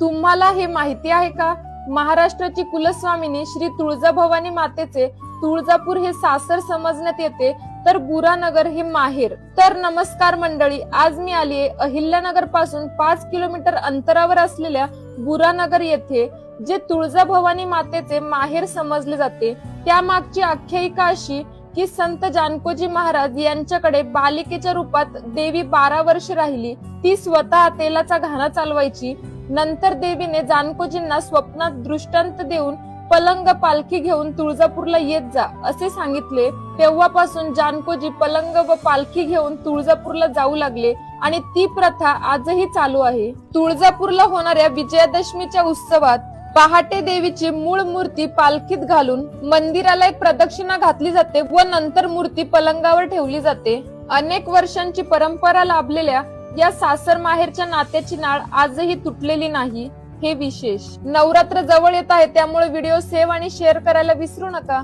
तुम्हाला हे माहिती आहे का? महाराष्ट्राची कुलस्वामिनी श्री तुळजाभवानी मातेचे तुळजापूर हे सासर समजण्यात येते, तर बुरानगर हे माहेर. तर नमस्कार मंडळी, आज मी आलीये अहिल्यानगर पासून 5 किलोमीटर अंतरावर असलेल्या बुरानगर येथे, जे तुळजाभवानी मातेचे माहेर समजले जाते. त्या मागची आख्यायिका अशी की संत जानकोजी महाराज यांच्याकडे बालिकेच्या रूपात देवी 12 वर्ष राहिली. ती स्वतः तेलाचा घाणा चालवायची. नंतर देवीने जानकोजींना स्वप्नात दृष्टांत देऊन पलंग पालखी घेऊन तुळजापूरला येत जा असे सांगितले. तेव्हापासून जानकोजी पलंग व पालखी घेऊन तुळजापूरला जाऊ लागले आणि ती प्रथा आजही चालू आहे. तुळजापूरला होणाऱ्या विजयादशमीच्या उत्सवात पहाटे देवीची मूळ मूर्ती पालखीत घालून मंदिराला एक प्रदक्षिणा घातली जाते व नंतर मूर्ती पलंगावर ठेवली जाते. अनेक वर्षांची परंपरा लाभलेल्या या सासर माहेरच्या नात्याची नाळ आजही तुटलेली नाही, हे विशेष. नवरात्र जवळ येत आहे, त्यामुळे व्हिडिओ सेव्ह आणि शेअर करायला विसरू नका.